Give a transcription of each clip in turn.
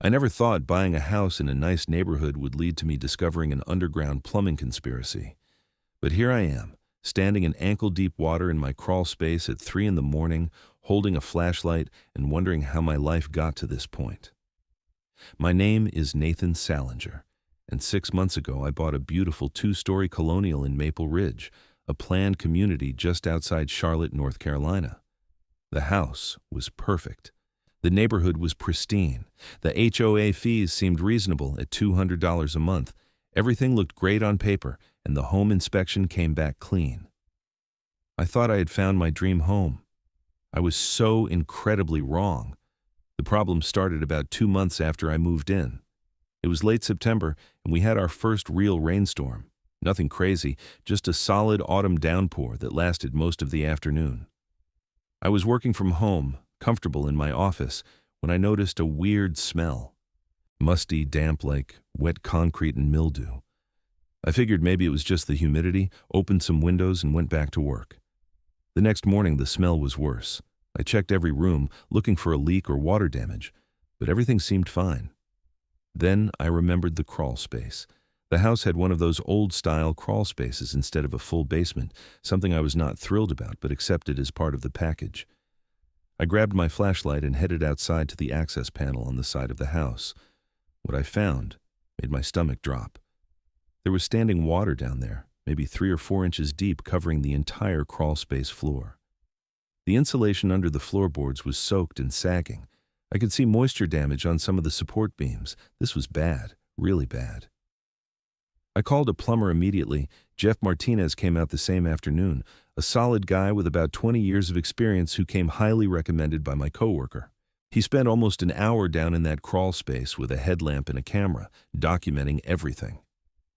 I never thought buying a house in a nice neighborhood would lead to me discovering an underground plumbing conspiracy. But here I am, standing in ankle-deep water in my crawl space at 3 in the morning, holding a flashlight and wondering how my life got to this point. My name is Nathan Salinger, and 6 months ago I bought a beautiful 2-story colonial in Maple Ridge, a planned community just outside Charlotte, North Carolina. The house was perfect. The neighborhood was pristine. The HOA fees seemed reasonable at $200 a month. Everything looked great on paper, and the home inspection came back clean. I thought I had found my dream home. I was so incredibly wrong. The problem started about 2 months after I moved in. It was late September, and we had our first real rainstorm. Nothing crazy, just a solid autumn downpour that lasted most of the afternoon. I was working from home, comfortable in my office, when I noticed a weird smell. Musty, damp like wet concrete and mildew. I figured maybe it was just the humidity, opened some windows, and went back to work. The next morning, the smell was worse. I checked every room, looking for a leak or water damage, but everything seemed fine. Then I remembered the crawl space. The house had one of those old-style crawl spaces instead of a full basement, something I was not thrilled about but accepted as part of the package. I grabbed my flashlight and headed outside to the access panel on the side of the house. What I found made my stomach drop. There was standing water down there, maybe 3 or 4 inches deep, covering the entire crawl space floor. The insulation under the floorboards was soaked and sagging. I could see moisture damage on some of the support beams. This was bad, really bad. I called a plumber immediately. Jeff Martinez came out the same afternoon, a solid guy with about 20 years of experience who came highly recommended by my coworker. He spent almost an hour down in that crawl space with a headlamp and a camera, documenting everything.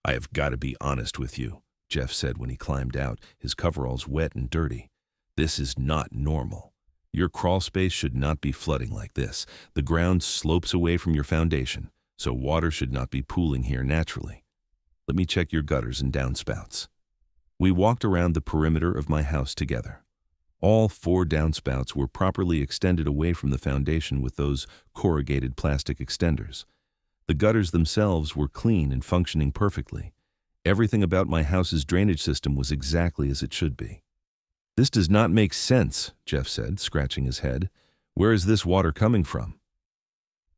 "I have got to be honest with you," Jeff said when he climbed out, his coveralls wet and dirty. "This is not normal. Your crawl space should not be flooding like this. The ground slopes away from your foundation, so water should not be pooling here naturally. Let me check your gutters and downspouts." We walked around the perimeter of my house together. All 4 downspouts were properly extended away from the foundation with those corrugated plastic extenders. The gutters themselves were clean and functioning perfectly. Everything about my house's drainage system was exactly as it should be. "This does not make sense," Jeff said, scratching his head. "Where is this water coming from?"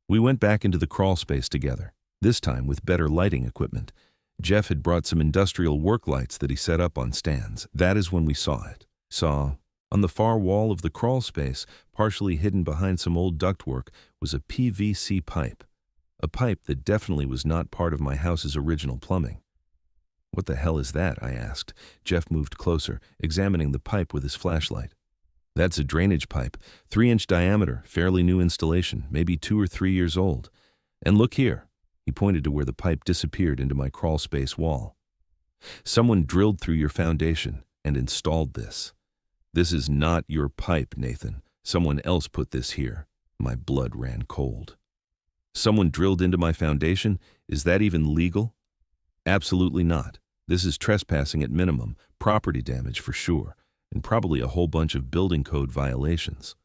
We went back into the crawl space together, this time with better lighting equipment. Jeff had brought some industrial work lights that he set up on stands. That is when we saw it. On the far wall of the crawl space, partially hidden behind some old ductwork, was a PVC pipe. A pipe that definitely was not part of my house's original plumbing. "What the hell is that?" I asked. Jeff moved closer, examining the pipe with his flashlight. "That's a drainage pipe, 3-inch diameter, fairly new installation, maybe 2 or 3 years old. And look here." He pointed to where the pipe disappeared into my crawl space wall. "Someone drilled through your foundation and installed this. This is not your pipe, Nathan. Someone else put this here." My blood ran cold. "Someone drilled into my foundation? Is that even legal?" "Absolutely not. This is trespassing at minimum, property damage for sure, and probably a whole bunch of building code violations."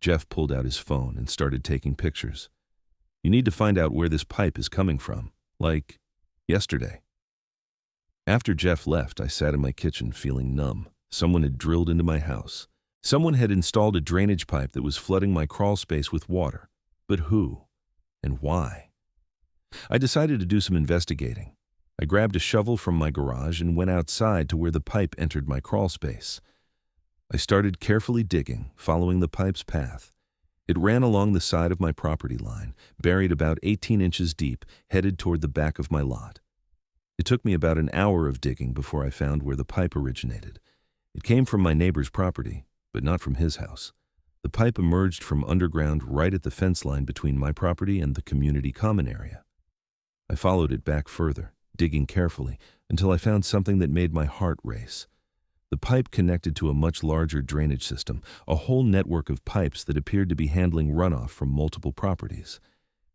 Jeff pulled out his phone and started taking pictures. "You need to find out where this pipe is coming from, like yesterday." After Jeff left, I sat in my kitchen feeling numb. Someone had drilled into my house. Someone had installed a drainage pipe that was flooding my crawl space with water. But who? And why? I decided to do some investigating. I grabbed a shovel from my garage and went outside to where the pipe entered my crawl space. I started carefully digging, following the pipe's path. It ran along the side of my property line, buried about 18 inches deep, headed toward the back of my lot. It took me about an hour of digging before I found where the pipe originated. It came from my neighbor's property, but not from his house. The pipe emerged from underground right at the fence line between my property and the community common area. I followed it back further, digging carefully, until I found something that made my heart race. The pipe connected to a much larger drainage system, a whole network of pipes that appeared to be handling runoff from multiple properties.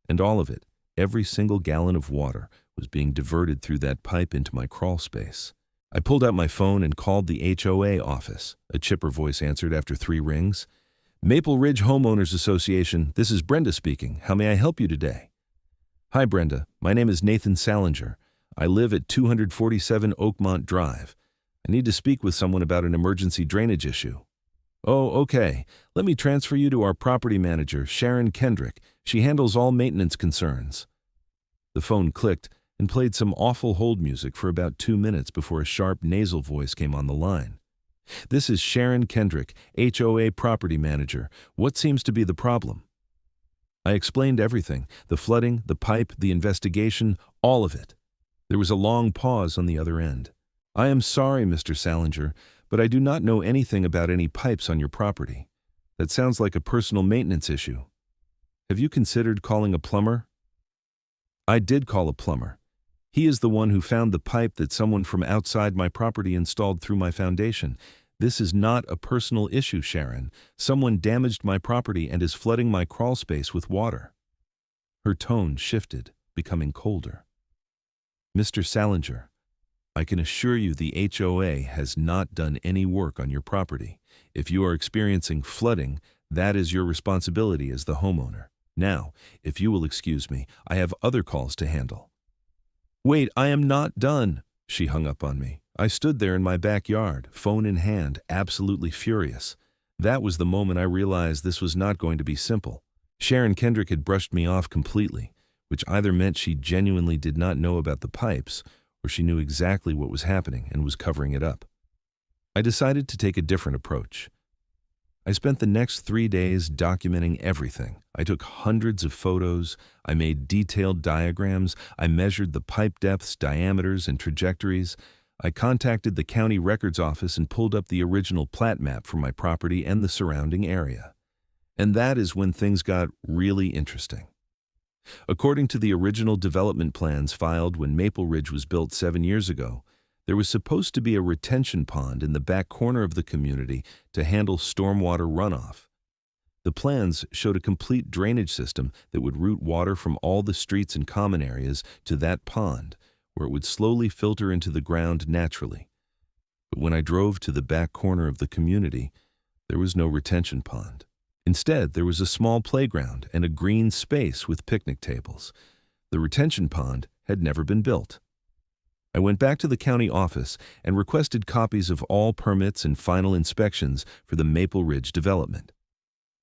And all of it, every single gallon of water, was being diverted through that pipe into my crawl space. I pulled out my phone and called the HOA office. A chipper voice answered after 3 rings. Maple Ridge Homeowners Association, this is Brenda speaking. How may I help you today? Hi, Brenda. My name is Nathan Salinger. I live at 247 Oakmont Drive. I need to speak with someone about an emergency drainage issue. Oh, okay. Let me transfer you to our property manager, Sharon Kendrick. She handles all maintenance concerns. The phone clicked and played some awful hold music for about 2 minutes before a sharp nasal voice came on the line. This is Sharon Kendrick, HOA property manager. What seems to be the problem? I explained everything, the flooding, the pipe, the investigation, all of it. There was a long pause on the other end. I am sorry, Mr. Salinger, but I do not know anything about any pipes on your property. That sounds like a personal maintenance issue. Have you considered calling a plumber? I did call a plumber. He is the one who found the pipe that someone from outside my property installed through my foundation. This is not a personal issue, Sharon. Someone damaged my property and is flooding my crawl space with water. Her tone shifted, becoming colder. Mr. Salinger, I can assure you the HOA has not done any work on your property. If you are experiencing flooding, that is your responsibility as the homeowner. Now, if you will excuse me, I have other calls to handle. Wait, I am not done. She hung up on me. I stood there in my backyard, phone in hand, absolutely furious. That was the moment I realized this was not going to be simple. Sharon Kendrick had brushed me off completely, which either meant she genuinely did not know about the pipes, or she knew exactly what was happening and was covering it up. I decided to take a different approach. I spent the next 3 days documenting everything. I took hundreds of photos, I made detailed diagrams, I measured the pipe depths, diameters, and trajectories. I contacted the county records office and pulled up the original plat map for my property and the surrounding area. And that is when things got really interesting. According to the original development plans filed when Maple Ridge was built 7 years ago, there was supposed to be a retention pond in the back corner of the community to handle stormwater runoff. The plans showed a complete drainage system that would route water from all the streets and common areas to that pond, where it would slowly filter into the ground naturally. But when I drove to the back corner of the community, there was no retention pond. Instead, there was a small playground and a green space with picnic tables. The retention pond had never been built. I went back to the county office and requested copies of all permits and final inspections for the Maple Ridge development.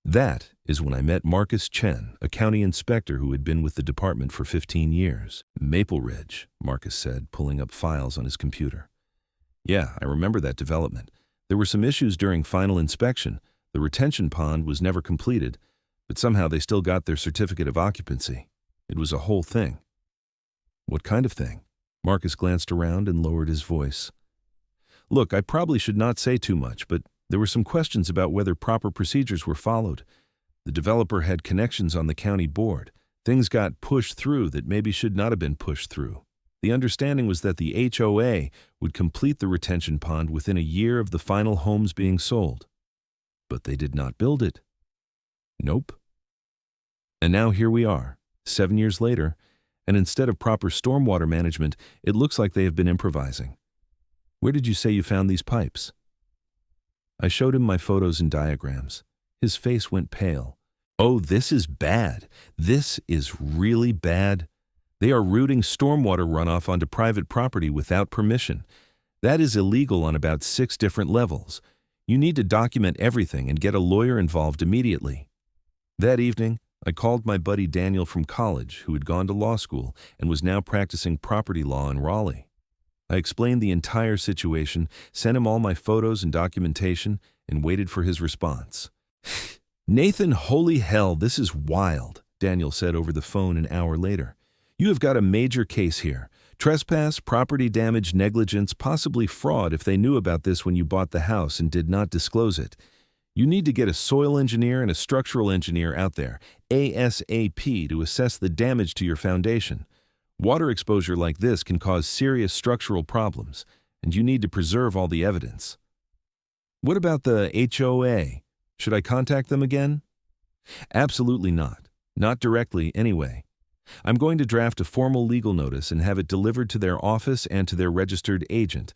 That is when I met Marcus Chen, a county inspector who had been with the department for 15 years. Maple Ridge, Marcus said, pulling up files on his computer. Yeah, I remember that development. There were some issues during final inspection. The retention pond was never completed, but somehow they still got their certificate of occupancy. It was a whole thing. What kind of thing? Marcus glanced around and lowered his voice. Look, I probably should not say too much, but there were some questions about whether proper procedures were followed. The developer had connections on the county board. Things got pushed through that maybe should not have been pushed through. The understanding was that the HOA would complete the retention pond within a year of the final homes being sold. But they did not build it. Nope. And now here we are, 7 years later, and instead of proper stormwater management, it looks like they have been improvising. Where did you say you found these pipes? I showed him my photos and diagrams. His face went pale. Oh, this is bad. This is really bad. They are routing stormwater runoff onto private property without permission. That is illegal on about 6 different levels. You need to document everything and get a lawyer involved immediately. That evening, I called my buddy Daniel from college, who had gone to law school and was now practicing property law in Raleigh. I explained the entire situation, sent him all my photos and documentation, and waited for his response. Nathan, holy hell, this is wild, Daniel said over the phone an hour later. You have got a major case here. Trespass, property damage, negligence, possibly fraud if they knew about this when you bought the house and did not disclose it. You need to get a soil engineer and a structural engineer out there, ASAP, to assess the damage to your foundation. Water exposure like this can cause serious structural problems, and you need to preserve all the evidence. What about the HOA? Should I contact them again? Absolutely not. Not directly, anyway. I'm going to draft a formal legal notice and have it delivered to their office and to their registered agent.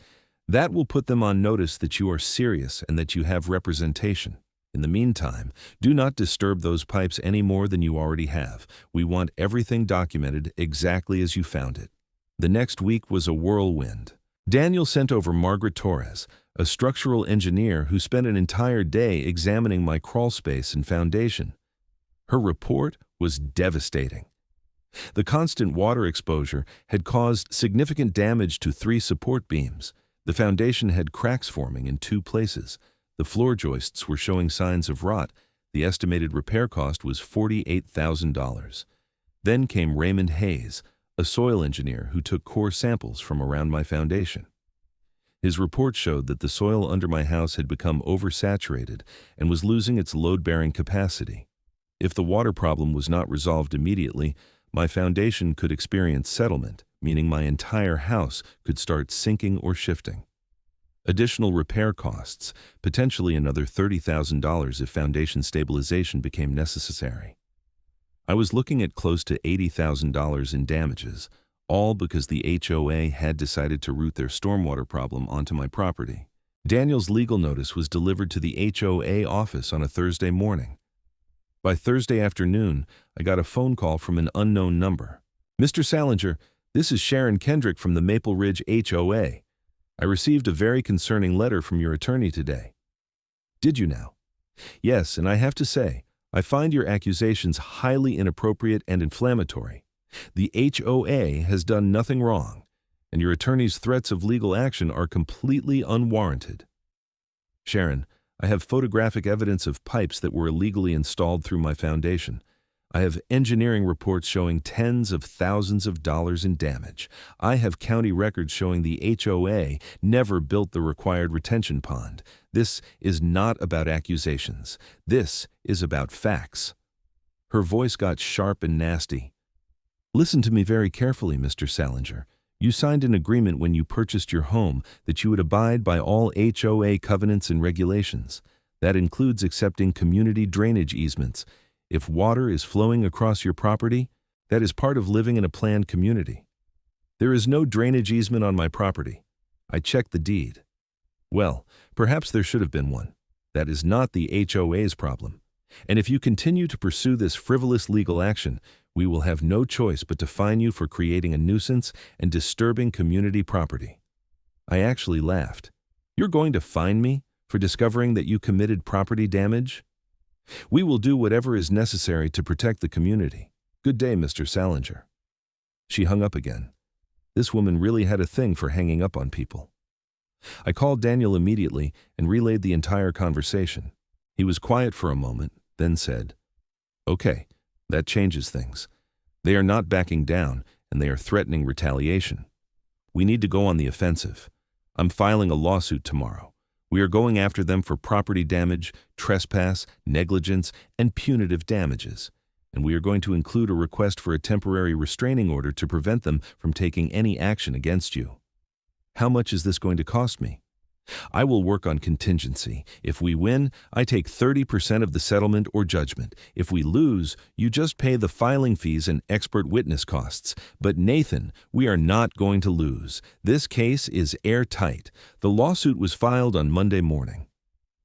That will put them on notice that you are serious and that you have representation. In the meantime, do not disturb those pipes any more than you already have. We want everything documented exactly as you found it." The next week was a whirlwind. Daniel sent over Margaret Torres, a structural engineer who spent an entire day examining my crawl space and foundation. Her report was devastating. The constant water exposure had caused significant damage to 3 support beams. The foundation had cracks forming in 2 places. The floor joists were showing signs of rot. The estimated repair cost was $48,000. Then came Raymond Hayes, a soil engineer who took core samples from around my foundation. His report showed that the soil under my house had become oversaturated and was losing its load-bearing capacity. If the water problem was not resolved immediately, my foundation could experience settlement, meaning my entire house could start sinking or shifting. Additional repair costs, potentially another $30,000 if foundation stabilization became necessary. I was looking at close to $80,000 in damages, all because the HOA had decided to route their stormwater problem onto my property. Daniel's legal notice was delivered to the HOA office on a Thursday morning. By Thursday afternoon, I got a phone call from an unknown number. "Mr. Salinger, this is Sharon Kendrick from the Maple Ridge HOA. I received a very concerning letter from your attorney today." "Did you now?" "Yes, and I have to say, I find your accusations highly inappropriate and inflammatory. The HOA has done nothing wrong, and your attorney's threats of legal action are completely unwarranted." "Sharon, I have photographic evidence of pipes that were illegally installed through my foundation. I have engineering reports showing tens of thousands of dollars in damage. I have county records showing the HOA never built the required retention pond. This is not about accusations. This is about facts." Her voice got sharp and nasty. "Listen to me very carefully, Mr. Salinger. You signed an agreement when you purchased your home that you would abide by all HOA covenants and regulations. That includes accepting community drainage easements. If water is flowing across your property, that is part of living in a planned community. There is no drainage easement on my property. I checked the deed." "Well, perhaps there should have been one. That is not the HOA's problem. And if you continue to pursue this frivolous legal action, we will have no choice but to fine you for creating a nuisance and disturbing community property." I actually laughed. "You're going to fine me for discovering that you committed property damage?" "We will do whatever is necessary to protect the community. Good day, Mr. Salinger." She hung up again. This woman really had a thing for hanging up on people. I called Daniel immediately and relayed the entire conversation. He was quiet for a moment, then said, "Okay, that changes things. They are not backing down, and they are threatening retaliation. We need to go on the offensive. I'm filing a lawsuit tomorrow. We are going after them for property damage, trespass, negligence, and punitive damages. And we are going to include a request for a temporary restraining order to prevent them from taking any action against you." "How much is this going to cost me?" "I will work on contingency. If we win, I take 30% of the settlement or judgment. If we lose, you just pay the filing fees and expert witness costs. But Nathan, we are not going to lose. This case is airtight." The lawsuit was filed on Monday morning.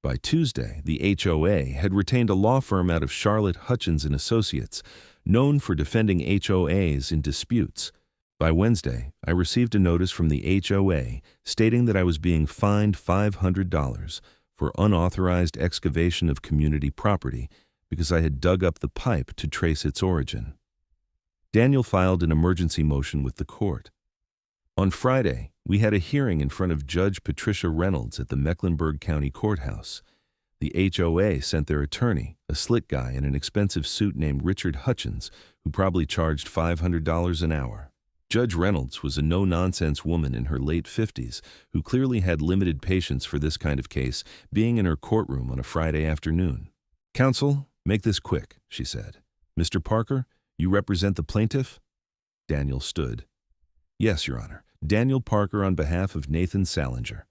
By Tuesday, the HOA had retained a law firm out of Charlotte, Hutchins and Associates, known for defending HOAs in disputes. By Wednesday, I received a notice from the HOA stating that I was being fined $500 for unauthorized excavation of community property because I had dug up the pipe to trace its origin. Daniel filed an emergency motion with the court. On Friday, we had a hearing in front of Judge Patricia Reynolds at the Mecklenburg County Courthouse. The HOA sent their attorney, a slick guy in an expensive suit named Richard Hutchins, who probably charged $500 an hour. Judge Reynolds was a no-nonsense woman in her late 50s who clearly had limited patience for this kind of case, being in her courtroom on a Friday afternoon. "Counsel, make this quick," she said. "Mr. Parker, you represent the plaintiff?" Daniel stood. "Yes, Your Honor. Daniel Parker on behalf of Nathan Salinger.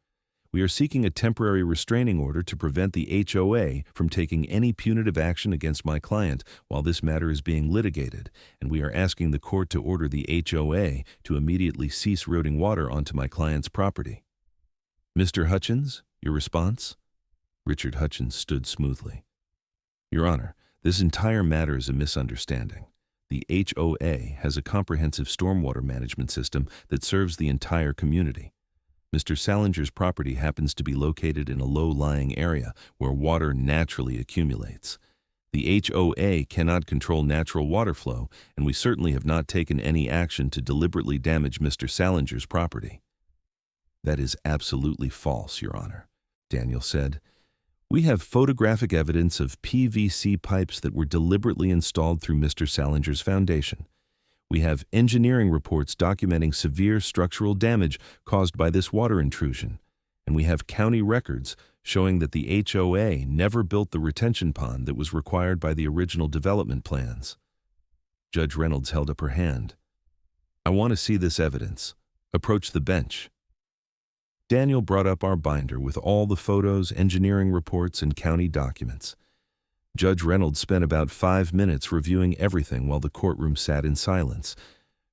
We are seeking a temporary restraining order to prevent the HOA from taking any punitive action against my client while this matter is being litigated, and we are asking the court to order the HOA to immediately cease routing water onto my client's property." "Mr. Hutchins, your response?" Richard Hutchins stood smoothly. Your Honor, this entire matter is a misunderstanding. The HOA has a comprehensive stormwater management system that serves the entire community. Mr. Salinger's property happens to be located in a low-lying area where water naturally accumulates. The HOA cannot control natural water flow, and we certainly have not taken any action to deliberately damage Mr. Salinger's property. That is absolutely false, Your Honor, Daniel said. We have photographic evidence of PVC pipes that were deliberately installed through Mr. Salinger's foundation. We have engineering reports documenting severe structural damage caused by this water intrusion, and we have county records showing that the HOA never built the retention pond that was required by the original development plans. Judge Reynolds held up her hand. I want to see this evidence. Approach the bench. Daniel brought up our binder with all the photos, engineering reports, and county documents. Judge Reynolds spent about 5 minutes reviewing everything while the courtroom sat in silence.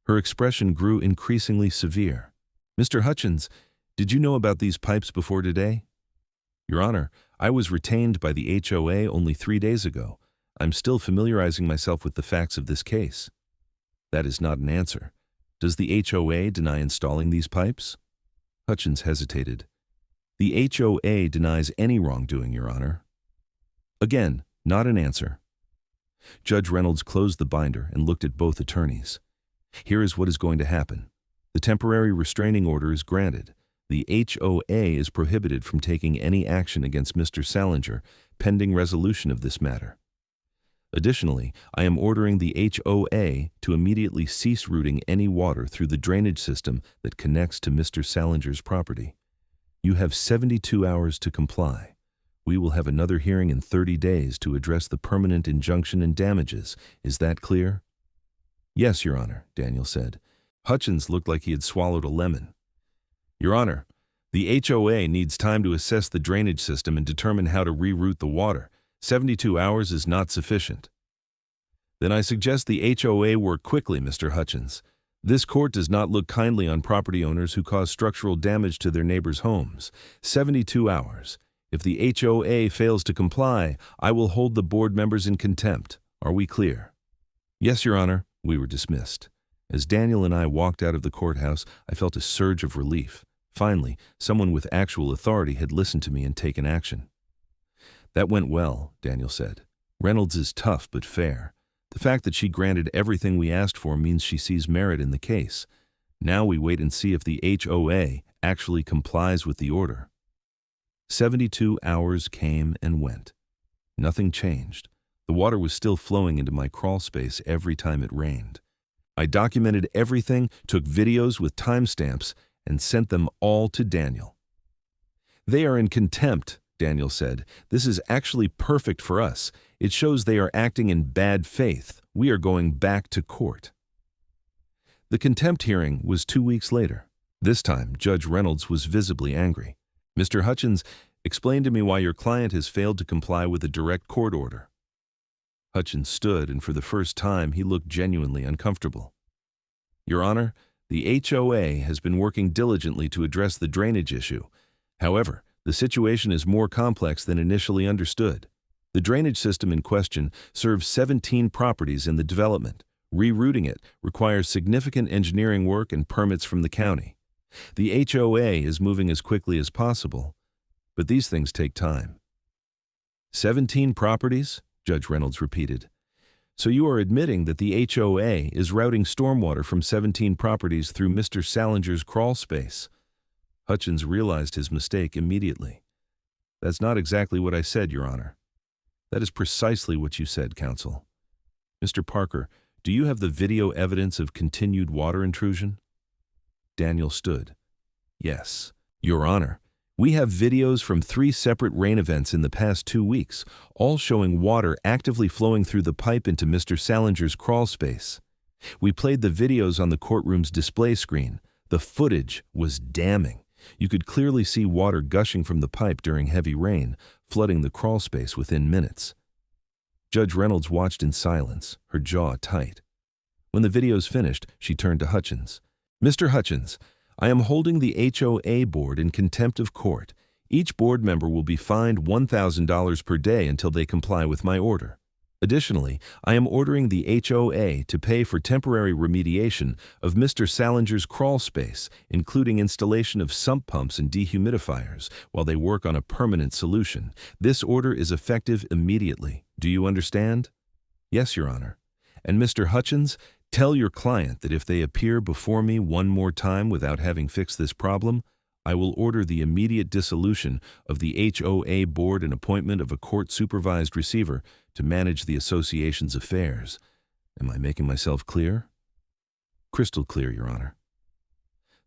Her expression grew increasingly severe. Mr. Hutchins, did you know about these pipes before today? Your Honor, I was retained by the HOA only 3 days ago. I'm still familiarizing myself with the facts of this case. That is not an answer. Does the HOA deny installing these pipes? Hutchins hesitated. The HOA denies any wrongdoing, Your Honor. Again, not an answer. Judge Reynolds closed the binder and looked at both attorneys. Here is what is going to happen. The temporary restraining order is granted. The HOA is prohibited from taking any action against Mr. Salinger pending resolution of this matter. Additionally, I am ordering the HOA to immediately cease routing any water through the drainage system that connects to Mr. Salinger's property. You have 72 hours to comply. We will have another hearing in 30 days to address the permanent injunction and damages. Is that clear? Yes, Your Honor, Daniel said. Hutchins looked like he had swallowed a lemon. Your Honor, the HOA needs time to assess the drainage system and determine how to reroute the water. 72 hours is not sufficient. Then I suggest the HOA work quickly, Mr. Hutchins. This court does not look kindly on property owners who cause structural damage to their neighbors' homes. 72 hours. If the HOA fails to comply, I will hold the board members in contempt. Are we clear? Yes, Your Honor. We were dismissed. As Daniel and I walked out of the courthouse, I felt a surge of relief. Finally, someone with actual authority had listened to me and taken action. That went well, Daniel said. Reynolds is tough but fair. The fact that she granted everything we asked for means she sees merit in the case. Now we wait and see if the HOA actually complies with the order. 72 hours came and went. Nothing changed. The water was still flowing into my crawl space every time it rained. I documented everything, took videos with timestamps, and sent them all to Daniel. They are in contempt, Daniel said. This is actually perfect for us. It shows they are acting in bad faith. We are going back to court. The contempt hearing was 2 weeks later. This time, Judge Reynolds was visibly angry. Mr. Hutchins, explain to me why your client has failed to comply with a direct court order. Hutchins stood, and for the first time, he looked genuinely uncomfortable. Your Honor, the HOA has been working diligently to address the drainage issue. However, the situation is more complex than initially understood. The drainage system in question serves 17 properties in the development. Rerouting it requires significant engineering work and permits from the county. The HOA is moving as quickly as possible, but these things take time. 17 properties? Judge Reynolds repeated. So you are admitting that the HOA is routing stormwater from 17 properties through Mr. Salinger's crawl space. Hutchins realized his mistake immediately. That's not exactly what I said, Your Honor. That is precisely what you said, counsel. Mr. Parker, do you have the video evidence of continued water intrusion? Daniel stood. Yes, Your Honor. We have videos from 3 separate rain events in the past 2 weeks, all showing water actively flowing through the pipe into Mr. Salinger's crawl space. We played the videos on the courtroom's display screen. The footage was damning. You could clearly see water gushing from the pipe during heavy rain, flooding the crawl space within minutes. Judge Reynolds watched in silence, her jaw tight. When the videos finished, she turned to Hutchins. Mr. Hutchins, I am holding the HOA board in contempt of court. Each board member will be fined $1,000 per day until they comply with my order. Additionally, I am ordering the HOA to pay for temporary remediation of Mr. Salinger's crawl space, including installation of sump pumps and dehumidifiers, while they work on a permanent solution. This order is effective immediately. Do you understand? Yes, Your Honor. And Mr. Hutchins, tell your client that if they appear before me one more time without having fixed this problem, I will order the immediate dissolution of the HOA board and appointment of a court-supervised receiver to manage the association's affairs. Am I making myself clear? Crystal clear, Your Honor.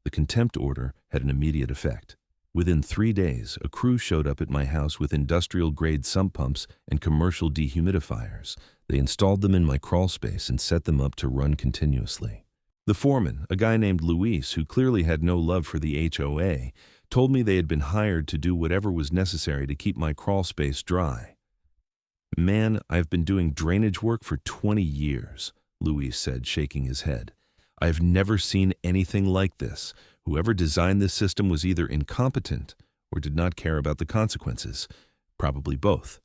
The contempt order had an immediate effect. Within 3 days, a crew showed up at my house with industrial-grade sump pumps and commercial dehumidifiers. They installed them in my crawl space and set them up to run continuously. The foreman, a guy named Luis, who clearly had no love for the HOA, told me they had been hired to do whatever was necessary to keep my crawl space dry. Man, I've been doing drainage work for 20 years, Luis said, shaking his head. I've never seen anything like this. Whoever designed this system was either incompetent or did not care about the consequences. Probably both.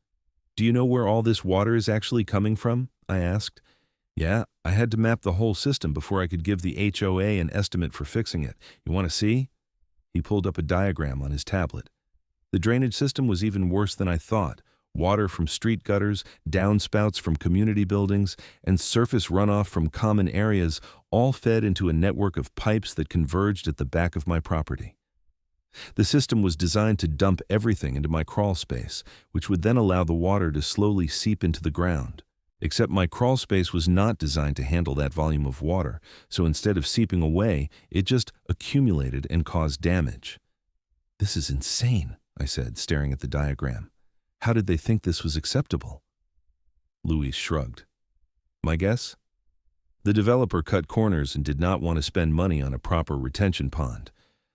Do you know where all this water is actually coming from? I asked. Yeah, I had to map the whole system before I could give the HOA an estimate for fixing it. You want to see? He pulled up a diagram on his tablet. The drainage system was even worse than I thought. Water from street gutters, downspouts from community buildings, and surface runoff from common areas all fed into a network of pipes that converged at the back of my property. The system was designed to dump everything into my crawl space, which would then allow the water to slowly seep into the ground. Except my crawl space was not designed to handle that volume of water, so instead of seeping away, it just accumulated and caused damage. This is insane, I said, staring at the diagram. How did they think this was acceptable? Luis shrugged. My guess? The developer cut corners and did not want to spend money on a proper retention pond.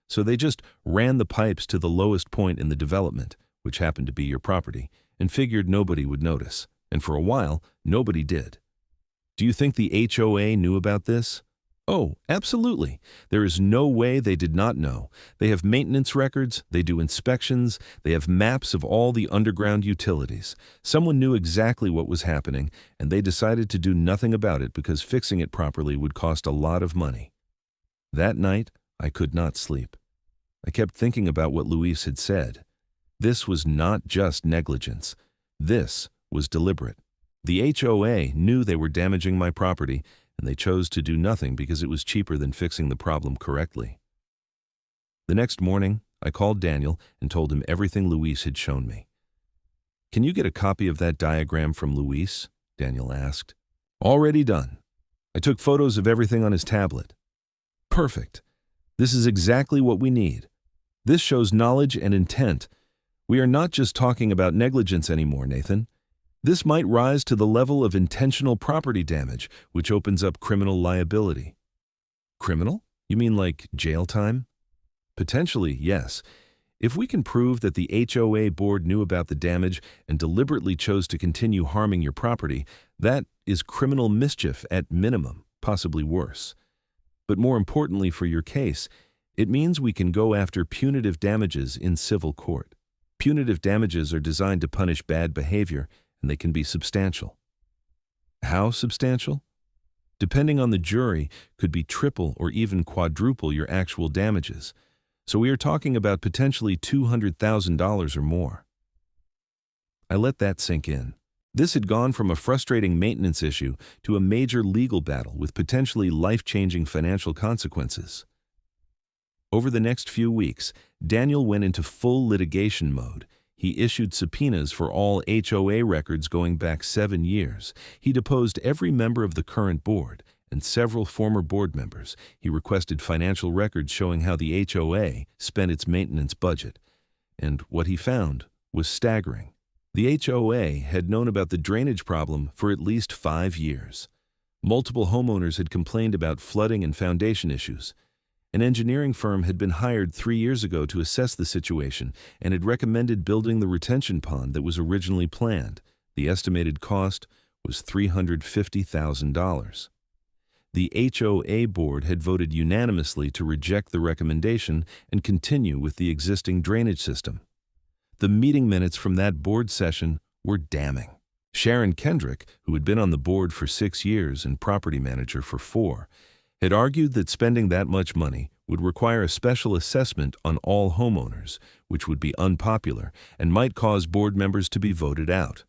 So they just ran the pipes to the lowest point in the development, which happened to be your property, and figured nobody would notice. And for a while, nobody did. Do you think the HOA knew about this? Oh, absolutely. There is no way they did not know. They have maintenance records, they do inspections, they have maps of all the underground utilities. Someone knew exactly what was happening, and they decided to do nothing about it because fixing it properly would cost a lot of money. That night, I could not sleep. I kept thinking about what Luis had said. This was not just negligence. This was deliberate. The HOA knew they were damaging my property, and they chose to do nothing because it was cheaper than fixing the problem correctly. The next morning, I called Daniel and told him everything Luis had shown me. Can you get a copy of that diagram from Luis? Daniel asked. Already done. I took photos of everything on his tablet. Perfect. This is exactly what we need. This shows knowledge and intent. We are not just talking about negligence anymore, Nathan. This might rise to the level of intentional property damage, which opens up criminal liability. Criminal? You mean like jail time? Potentially, yes. If we can prove that the HOA board knew about the damage and deliberately chose to continue harming your property, that is criminal mischief at minimum, possibly worse. But more importantly for your case, it means we can go after punitive damages in civil court. Punitive damages are designed to punish bad behavior, and they can be substantial. How substantial? Depending on the jury, could be triple or even quadruple your actual damages. So we are talking about potentially $200,000 or more. I let that sink in. This had gone from a frustrating maintenance issue to a major legal battle with potentially life-changing financial consequences. Over the next few weeks, Daniel went into full litigation mode. He issued subpoenas for all HOA records going back 7 years. He deposed every member of the current board and several former board members. He requested financial records showing how the HOA spent its maintenance budget. And what he found was staggering. The HOA had known about the drainage problem for at least 5 years. Multiple homeowners had complained about flooding and foundation issues. An engineering firm had been hired 3 years ago to assess the situation and had recommended building the retention pond that was originally planned. The estimated cost was $350,000. The HOA board had voted unanimously to reject the recommendation and continue with the existing drainage system. The meeting minutes from that board session were damning. Sharon Kendrick, who had been on the board for 6 years and property manager for 4, had argued that spending that much money would require a special assessment on all homeowners, which would be unpopular and might cause board members to be voted out.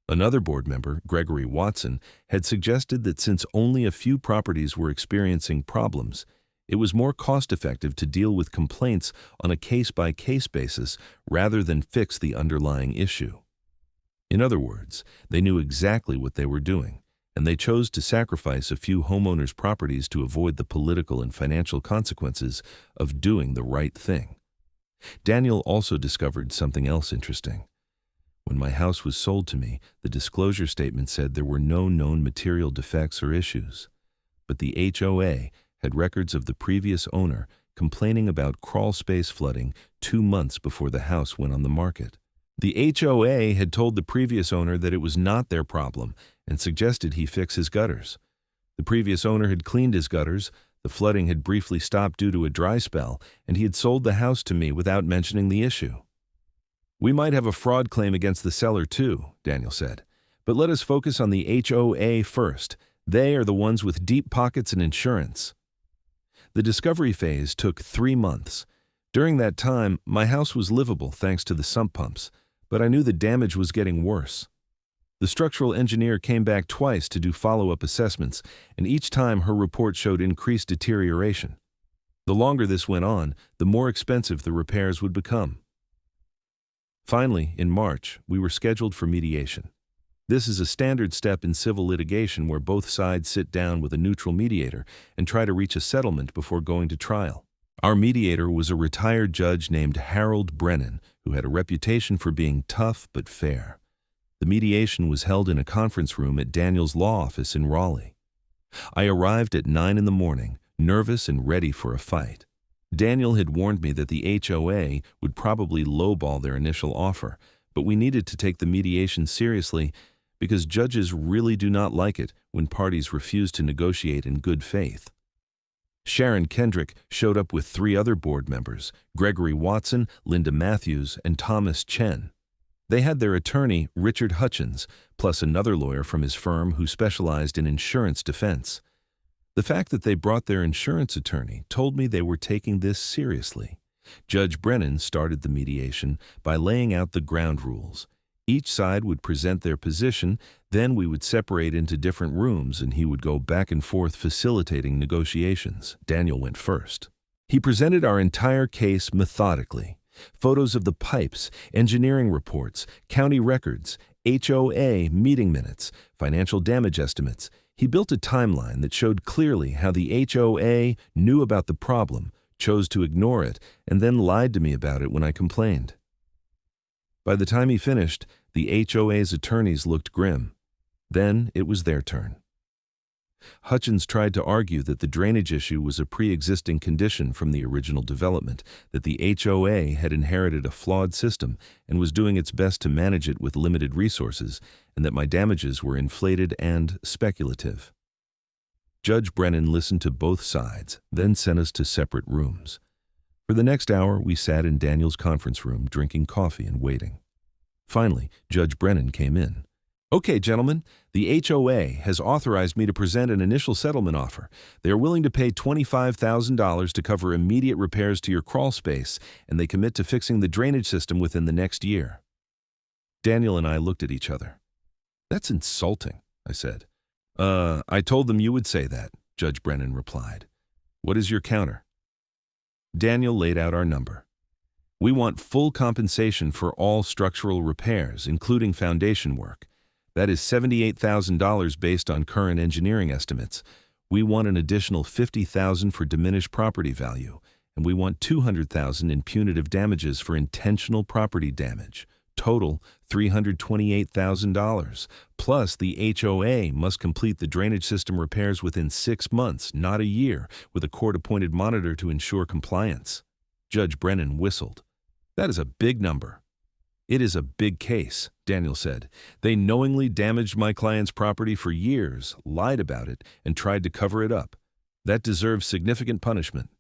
Another board member, Gregory Watson, had suggested that since only a few properties were experiencing problems, it was more cost-effective to deal with complaints on a case-by-case basis rather than fix the underlying issue. In other words, they knew exactly what they were doing, and they chose to sacrifice a few homeowners' properties to avoid the political and financial consequences of doing the right thing. Daniel also discovered something else interesting. When my house was sold to me, the disclosure statement said there were no known material defects or issues. But the HOA had records of the previous owner complaining about crawl space flooding 2 months before the house went on the market. The HOA had told the previous owner that it was not their problem and suggested he fix his gutters. The previous owner had cleaned his gutters, the flooding had briefly stopped due to a dry spell, and he had sold the house to me without mentioning the issue. "We might have a fraud claim against the seller too," Daniel said, "but let us focus on the HOA first. They are the ones with deep pockets and insurance." The discovery phase took 3 months. During that time, my house was livable thanks to the sump pumps, but I knew the damage was getting worse. The structural engineer came back twice to do follow-up assessments, and each time her report showed increased deterioration. The longer this went on, the more expensive the repairs would become. Finally, in March, we were scheduled for mediation. This is a standard step in civil litigation where both sides sit down with a neutral mediator and try to reach a settlement before going to trial. Our mediator was a retired judge named Harold Brennan, who had a reputation for being tough but fair. The mediation was held in a conference room at Daniel's law office in Raleigh. I arrived at 9 in the morning, nervous and ready for a fight. Daniel had warned me that the HOA would probably lowball their initial offer, but we needed to take the mediation seriously because judges really do not like it when parties refuse to negotiate in good faith. Sharon Kendrick showed up with 3 other board members, Gregory Watson, Linda Matthews, and Thomas Chen. They had their attorney, Richard Hutchins, plus another lawyer from his firm who specialized in insurance defense. The fact that they brought their insurance attorney told me they were taking this seriously. Judge Brennan started the mediation by laying out the ground rules. Each side would present their position, then we would separate into different rooms and he would go back and forth facilitating negotiations. Daniel went first. He presented our entire case methodically. Photos of the pipes, engineering reports, county records, HOA meeting minutes, financial damage estimates. He built a timeline that showed clearly how the HOA knew about the problem, chose to ignore it, and then lied to me about it when I complained. By the time he finished, the HOA's attorneys looked grim. Then it was their turn. Hutchins tried to argue that the drainage issue was a pre-existing condition from the original development, that the HOA had inherited a flawed system and was doing its best to manage it with limited resources, and that my damages were inflated and speculative. Judge Brennan listened to both sides, then sent us to separate rooms. For the next hour, we sat in Daniel's conference room drinking coffee and waiting. Finally, Judge Brennan came in. "Okay, gentlemen, the HOA has authorized me to present an initial settlement offer. They are willing to pay $25,000 to cover immediate repairs to your crawl space, and they commit to fixing the drainage system within the next year." Daniel and I looked at each other. "That's insulting," I said. I told them you would say that," Judge Brennan replied. "What is your counter?" Daniel laid out our number. "We want full compensation for all structural repairs, including foundation work. That is $78,000 based on current engineering estimates. We want an additional $50,000 for diminished property value, and we want $200,000 in punitive damages for intentional property damage. Total, $328,000. Plus, the HOA must complete the drainage system repairs within 6 months, not a year, with a court-appointed monitor to ensure compliance." Judge Brennan whistled. "That is a big number." "It is a big case," Daniel said. "They knowingly damaged my client's property for years, lied about it, and tried to cover it up. That deserves significant punishment."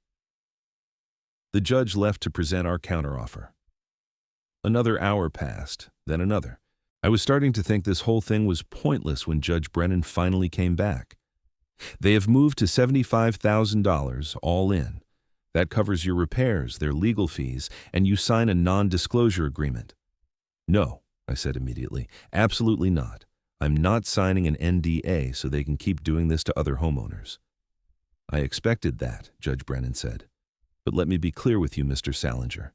The judge left to present our counteroffer. Another hour passed, then another. I was starting to think this whole thing was pointless when Judge Brennan finally came back. They have moved to $75,000 all in. That covers your repairs, their legal fees, and you sign a non-disclosure agreement. No, I said immediately. Absolutely not. I'm not signing an NDA so they can keep doing this to other homeowners. I expected that, Judge Brennan said. But let me be clear with you, Mr. Salinger.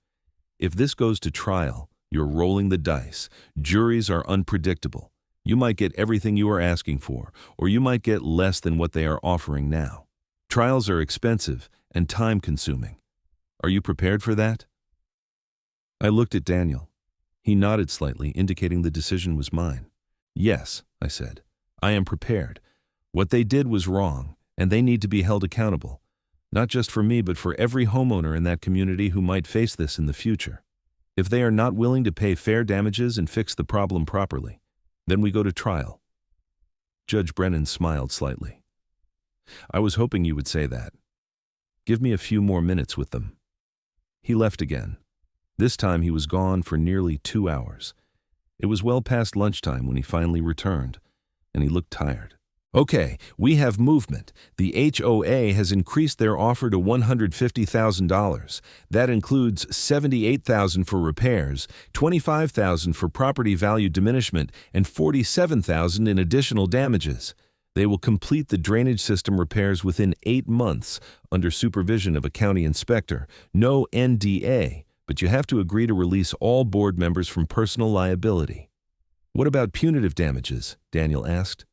If this goes to trial, you're rolling the dice. Juries are unpredictable. You might get everything you are asking for, or you might get less than what they are offering now. Trials are expensive and time-consuming. Are you prepared for that? I looked at Daniel. He nodded slightly, indicating the decision was mine. Yes, I said. I am prepared. What they did was wrong, and they need to be held accountable. Not just for me, but for every homeowner in that community who might face this in the future. If they are not willing to pay fair damages and fix the problem properly, then we go to trial. Judge Brennan smiled slightly. I was hoping you would say that. Give me a few more minutes with them. He left again. This time he was gone for nearly 2 hours. It was well past lunchtime when he finally returned, and he looked tired. Okay, we have movement. The HOA has increased their offer to $150,000. That includes $78,000 for repairs, $25,000 for property value diminishment, and $47,000 in additional damages. They will complete the drainage system repairs within 8 months under supervision of a county inspector. No NDA, but you have to agree to release all board members from personal liability. What about punitive damages? Daniel asked.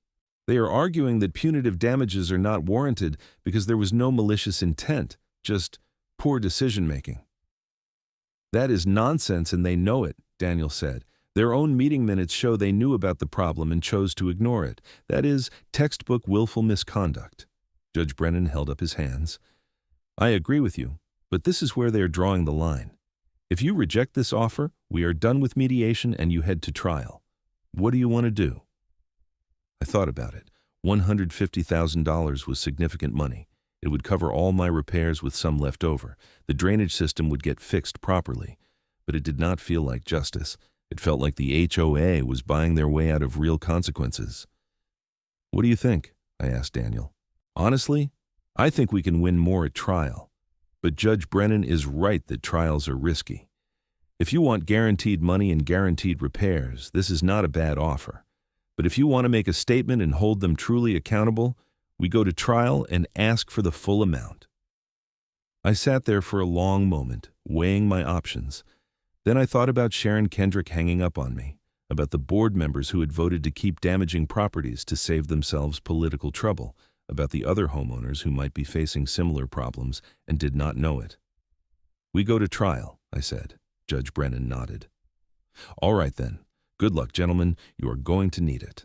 They are arguing that punitive damages are not warranted because there was no malicious intent, just poor decision-making. That is nonsense and they know it, Daniel said. Their own meeting minutes show they knew about the problem and chose to ignore it. That is textbook willful misconduct. Judge Brennan held up his hands. I agree with you, but this is where they are drawing the line. If you reject this offer, we are done with mediation and you head to trial. What do you want to do? I thought about it. $150,000 was significant money. It would cover all my repairs with some left over. The drainage system would get fixed properly. But it did not feel like justice. It felt like the HOA was buying their way out of real consequences. What do you think? I asked Daniel. Honestly, I think we can win more at trial. But Judge Brennan is right that trials are risky. If you want guaranteed money and guaranteed repairs, this is not a bad offer. But if you want to make a statement and hold them truly accountable, we go to trial and ask for the full amount. I sat there for a long moment, weighing my options. Then I thought about Sharon Kendrick hanging up on me, about the board members who had voted to keep damaging properties to save themselves political trouble, about the other homeowners who might be facing similar problems and did not know it. We go to trial, I said. Judge Brennan nodded. All right then. Good luck, gentlemen. You are going to need it.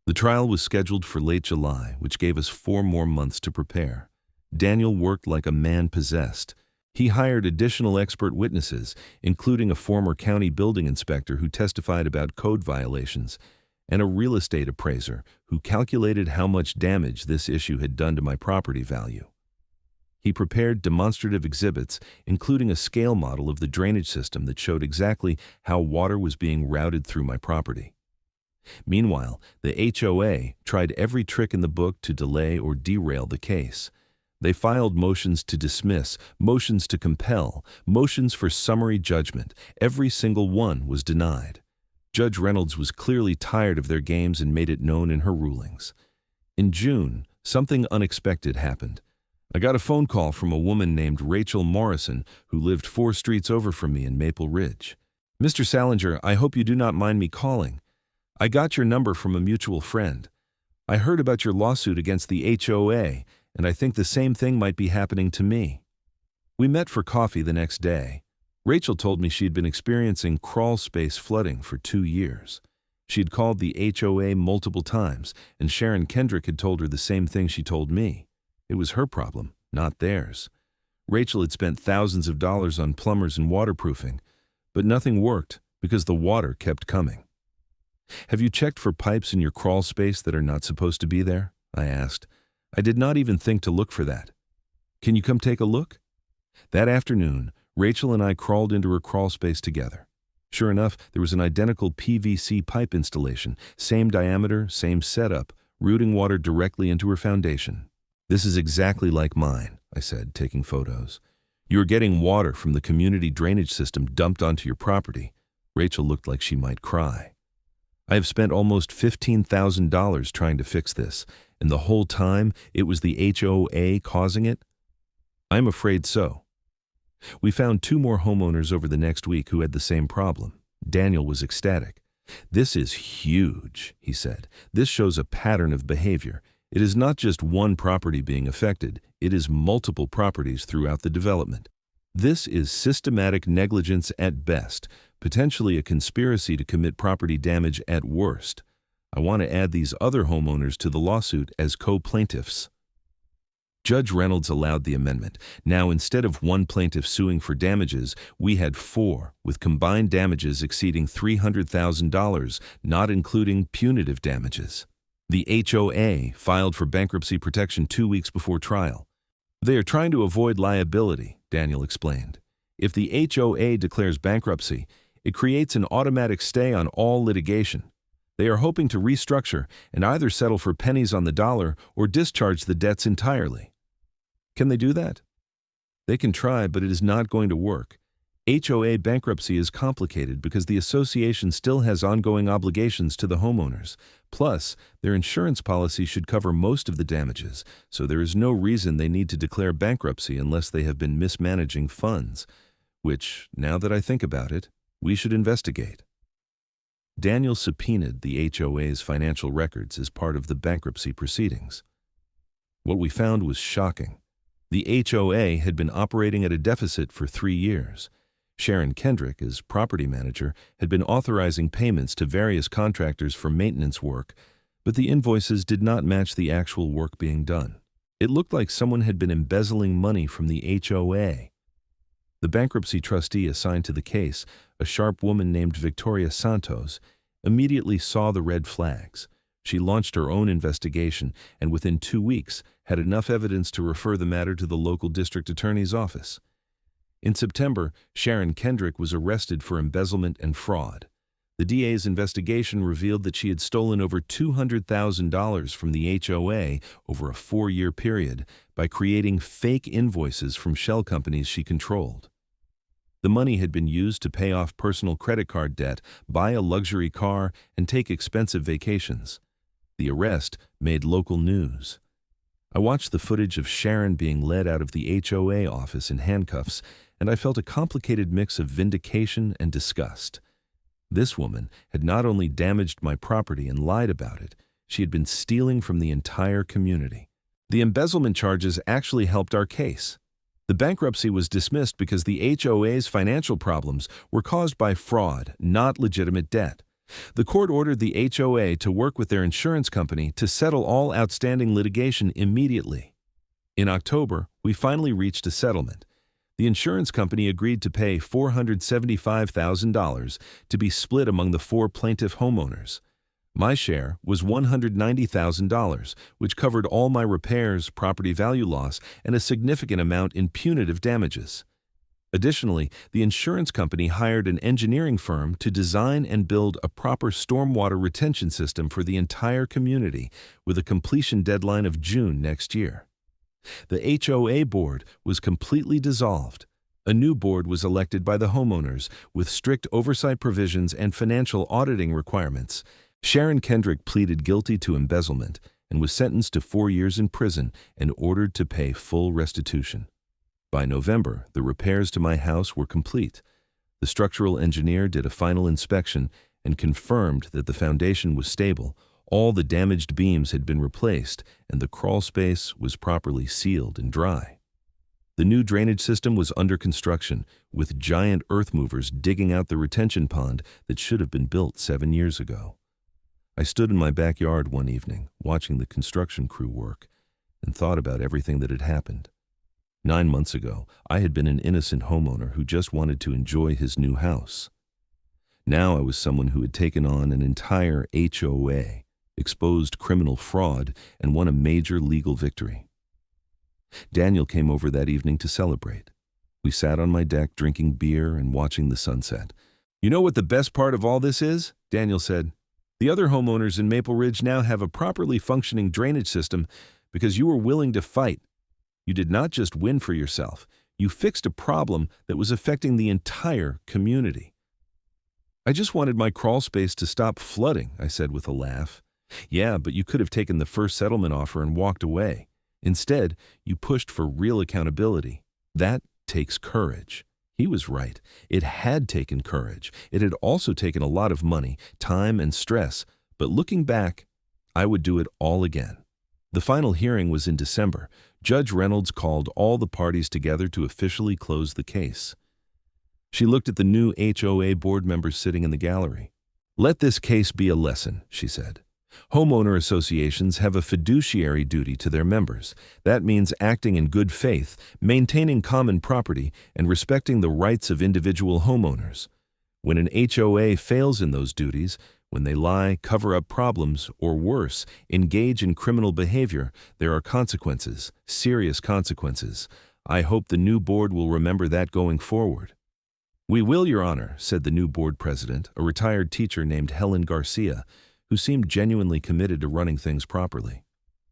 The trial was scheduled for late July, which gave us 4 more months to prepare. Daniel worked like a man possessed. He hired additional expert witnesses, including a former county building inspector who testified about code violations, and a real estate appraiser who calculated how much damage this issue had done to my property value. He prepared demonstrative exhibits, including a scale model of the drainage system that showed exactly how water was being routed through my property. Meanwhile, the HOA tried every trick in the book to delay or derail the case. They filed motions to dismiss, motions to compel, motions for summary judgment. Every single one was denied. Judge Reynolds was clearly tired of their games and made it known in her rulings. In June, something unexpected happened. I got a phone call from a woman named Rachel Morrison who lived 4 streets over from me in Maple Ridge. Mr. Salinger, I hope you do not mind me calling. I got your number from a mutual friend. I heard about your lawsuit against the HOA, and I think the same thing might be happening to me. We met for coffee the next day. Rachel told me she'd been experiencing crawl space flooding for 2 years. She'd called the HOA multiple times, and Sharon Kendrick had told her the same thing she told me. It was her problem, not theirs. Rachel had spent thousands of dollars on plumbers and waterproofing, but nothing worked because the water kept coming. Have you checked for pipes in your crawl space that are not supposed to be there? I asked. I did not even think to look for that. Can you come take a look? That afternoon, Rachel and I crawled into her crawl space together. Sure enough, there was an identical PVC pipe installation, same diameter, same setup, routing water directly into her foundation. "This is exactly like mine," I said, taking photos. "You are getting water from the community drainage system dumped onto your property." Rachel looked like she might cry. "I have spent almost $15,000 trying to fix this, and the whole time it was the HOA causing it?" "I'm afraid so." We found 2 more homeowners over the next week who had the same problem. Daniel was ecstatic. "This is huge," he said. "This shows a pattern of behavior. It is not just one property being affected, it is multiple properties throughout the development. This is systematic negligence at best, potentially a conspiracy to commit property damage at worst. I want to add these other homeowners to the lawsuit as co-plaintiffs." Judge Reynolds allowed the amendment. Now, instead of 1 plaintiff suing for damages, we had 4, with combined damages exceeding $300,000, not including punitive damages. The HOA filed for bankruptcy protection 2 weeks before trial. "They are trying to avoid liability," Daniel explained. "If the HOA declares bankruptcy, it creates an automatic stay on all litigation. They are hoping to restructure and either settle for pennies on the dollar or discharge the debts entirely." Can they do that? They can try, but it is not going to work. HOA bankruptcy is complicated because the association still has ongoing obligations to the homeowners. Plus, their insurance policy should cover most of the damages, so there is no reason they need to declare bankruptcy unless they have been mismanaging funds, which, now that I think about it, we should investigate. Daniel subpoenaed the HOA's financial records as part of the bankruptcy proceedings. What we found was shocking. The HOA had been operating at a deficit for 3 years. Sharon Kendrick, as property manager, had been authorizing payments to various contractors for maintenance work, but the invoices did not match the actual work being done. It looked like someone had been embezzling money from the HOA. The bankruptcy trustee assigned to the case, a sharp woman named Victoria Santos, immediately saw the red flags. She launched her own investigation and within 2 weeks had enough evidence to refer the matter to the local district attorney's office. In September, Sharon Kendrick was arrested for embezzlement and fraud. The DA's investigation revealed that she had stolen over $200,000 from the HOA over a 4-year period by creating fake invoices from shell companies she controlled. The money had been used to pay off personal credit card debt, buy a luxury car, and take expensive vacations. The arrest made local news. I watched the footage of Sharon being led out of the HOA office in handcuffs, and I felt a complicated mix of vindication and disgust. This woman had not only damaged my property and lied about it, she had been stealing from the entire community. The embezzlement charges actually helped our case. The bankruptcy was dismissed because the HOA's financial problems were caused by fraud, not legitimate debt. The court ordered the HOA to work with their insurance company to settle all outstanding litigation immediately. In October, we finally reached a settlement. The insurance company agreed to pay $475,000 to be split among the 4 plaintiff homeowners. My share was $190,000, which covered all my repairs, property value loss, and a significant amount in punitive damages. Additionally, the insurance company hired an engineering firm to design and build a proper stormwater retention system for the entire community with a completion deadline of June next year. The HOA board was completely dissolved. A new board was elected by the homeowners with strict oversight provisions and financial auditing requirements. Sharon Kendrick pleaded guilty to embezzlement and was sentenced to 4 years in prison and ordered to pay full restitution. By November, the repairs to my house were complete. The structural engineer did a final inspection and confirmed that the foundation was stable, all the damaged beams had been replaced, and the crawl space was properly sealed and dry. The new drainage system was under construction, with giant earth movers digging out the retention pond that should have been built 7 years ago. I stood in my backyard one evening, watching the construction crew work, and thought about everything that had happened. 9 months ago, I had been an innocent homeowner who just wanted to enjoy his new house. Now I was someone who had taken on an entire HOA, exposed criminal fraud, and won a major legal victory. Daniel came over that evening to celebrate. We sat on my deck drinking beer and watching the sunset. You know what the best part of all this is? Daniel said. The other homeowners in Maple Ridge now have a properly functioning drainage system because you were willing to fight. You did not just win for yourself. You fixed a problem that was affecting the entire community. I just wanted my crawl space to stop flooding, I said with a laugh. Yeah, but you could have taken the first settlement offer and walked away. Instead, you pushed for real accountability. That takes courage. He was right. It had taken courage. It had also taken a lot of money, time, and stress. But looking back, I would do it all again. The final hearing was in December. Judge Reynolds called all the parties together to officially close the case. She looked at the new HOA board members sitting in the gallery. Let this case be a lesson, she said. Homeowner associations have a fiduciary duty to their members. That means acting in good faith, maintaining common property, and respecting the rights of individual homeowners. When an HOA fails in those duties, when they lie, cover up problems, or worse, engage in criminal behavior, there are consequences, serious consequences. I hope the new board will remember that going forward. We will, Your Honor, said the new board president, a retired teacher named Helen Garcia, who seemed genuinely committed to running things properly.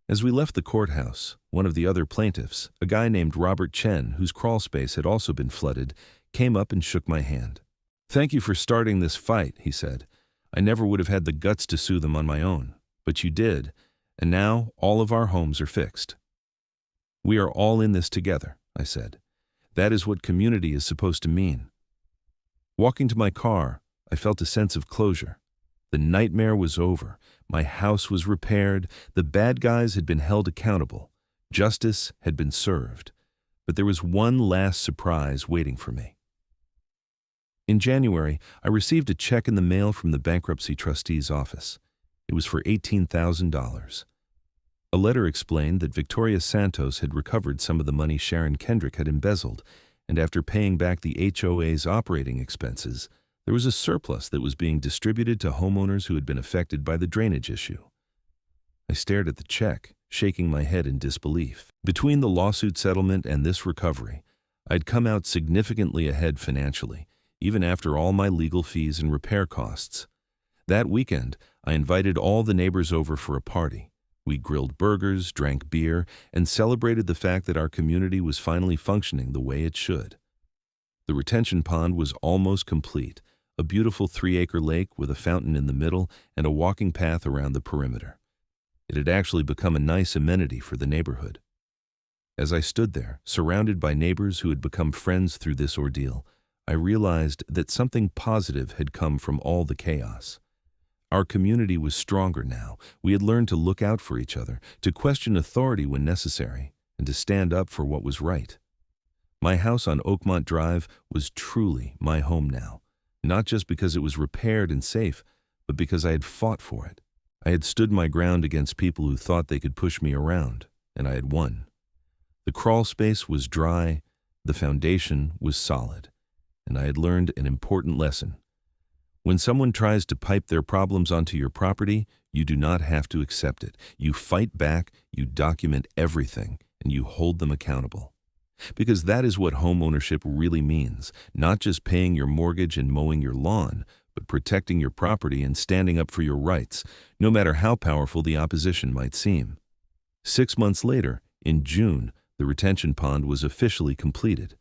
As we left the courthouse, one of the other plaintiffs, a guy named Robert Chen, whose crawl space had also been flooded, came up and shook my hand. Thank you for starting this fight, he said. I never would have had the guts to sue them on my own, but you did, and now all of our homes are fixed. We are all in this together, I said. That is what community is supposed to mean. Walking to my car, I felt a sense of closure. The nightmare was over. My house was repaired. The bad guys had been held accountable. Justice had been served. But there was one last surprise waiting for me. In January, I received a check in the mail from the bankruptcy trustee's office. It was for $18,000. A letter explained that Victoria Santos had recovered some of the money Sharon Kendrick had embezzled, and after paying back the HOA's operating expenses, there was a surplus that was being distributed to homeowners who had been affected by the drainage issue. I stared at the check, shaking my head in disbelief. Between the lawsuit settlement and this recovery, I'd come out significantly ahead financially, even after all my legal fees and repair costs. That weekend, I invited all the neighbors over for a party. We grilled burgers, drank beer, and celebrated the fact that our community was finally functioning the way it should. The retention pond was almost complete, a beautiful 3-acre lake with a fountain in the middle and a walking path around the perimeter. It had actually become a nice amenity for the neighborhood. As I stood there, surrounded by neighbors who had become friends through this ordeal, I realized that something positive had come from all the chaos. Our community was stronger now. We had learned to look out for each other, to question authority when necessary, and to stand up for what was right. My house on Oakmont Drive was truly my home now, not just because it was repaired and safe, but because I had fought for it. I had stood my ground against people who thought they could push me around, and I had won. The crawl space was dry, the foundation was solid, and I had learned an important lesson. When someone tries to pipe their problems onto your property, you do not have to accept it. You fight back, you document everything, and you hold them accountable. Because that is what homeownership really means, not just paying your mortgage and mowing your lawn, but protecting your property and standing up for your rights, no matter how powerful the opposition might seem. 6 months later, in June, the retention pond was officially completed.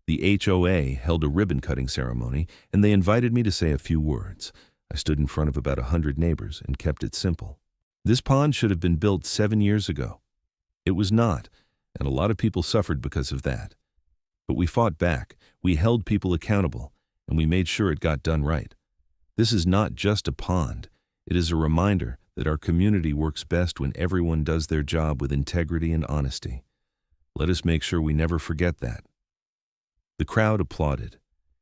The HOA held a ribbon-cutting ceremony, and they invited me to say a few words. I stood in front of about 100 neighbors and kept it simple. This pond should have been built 7 years ago. It was not, and a lot of people suffered because of that. But we fought back, we held people accountable, and we made sure it got done right. This is not just a pond. It is a reminder that our community works best when everyone does their job with integrity and honesty. Let us make sure we never forget that. The crowd applauded.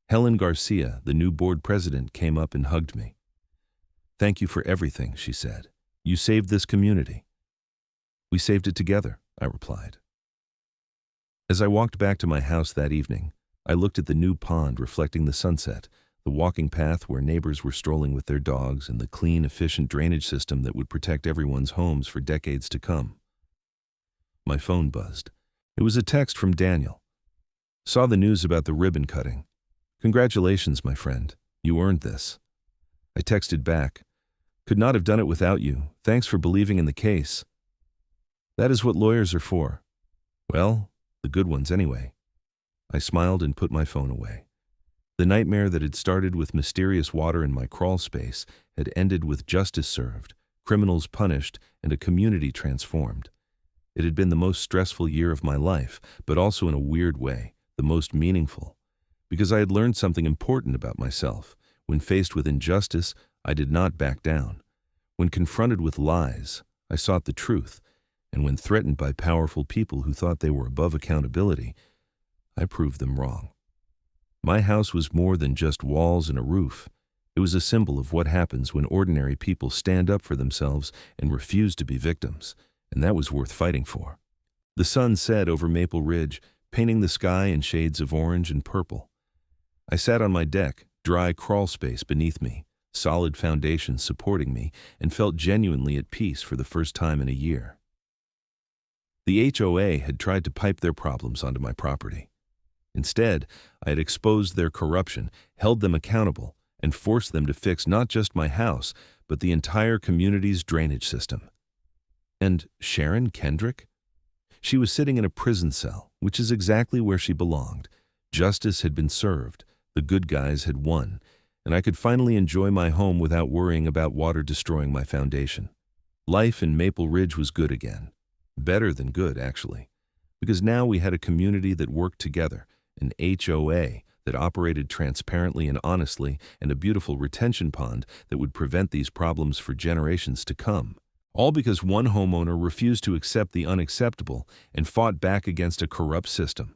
Helen Garcia, the new board president, came up and hugged me. Thank you for everything, she said. You saved this community. We saved it together, I replied. As I walked back to my house that evening, I looked at the new pond reflecting the sunset, the walking path where neighbors were strolling with their dogs, and the clean, efficient drainage system that would protect everyone's homes for decades to come. My phone buzzed. It was a text from Daniel. Saw the news about the ribbon cutting. Congratulations, my friend. You earned this. I texted back, "Could not have done it without you. Thanks for believing in the case." That is what lawyers are for. Well, the good ones anyway. I smiled and put my phone away. The nightmare that had started with mysterious water in my crawl space had ended with justice served, criminals punished, and a community transformed. It had been the most stressful year of my life, but also in a weird way, the most meaningful. Because I had learned something important about myself. When faced with injustice, I did not back down. When confronted with lies, I sought the truth. And when threatened by powerful people who thought they were above accountability, I proved them wrong. My house was more than just walls and a roof. It was a symbol of what happens when ordinary people stand up for themselves and refuse to be victims, and that was worth fighting for. The sun set over Maple Ridge, painting the sky in shades of orange and purple. I sat on my deck, dry crawl space beneath me, solid foundations supporting me, and felt genuinely at peace for the first time in a year. The HOA had tried to pipe their problems onto my property. Instead, I had exposed their corruption, held them accountable, and forced them to fix not just my house, but the entire community's drainage system. And Sharon Kendrick? She was sitting in a prison cell, which is exactly where she belonged. Justice had been served, the good guys had won, and I could finally enjoy my home without worrying about water destroying my foundation. Life in Maple Ridge was good again. Better than good, actually, because now we had a community that worked together, an HOA that operated transparently and honestly, and a beautiful retention pond that would prevent these problems for generations to come. All because one homeowner refused to accept the unacceptable and fought back against a corrupt system.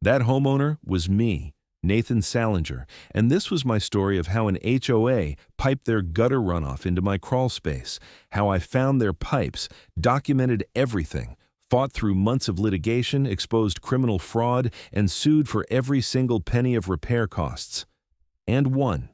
That homeowner was me, Nathan Salinger, and this was my story of how an HOA piped their gutter runoff into my crawl space, how I found their pipes, documented everything, fought through months of litigation, exposed criminal fraud, and sued for every single penny of repair costs. And won.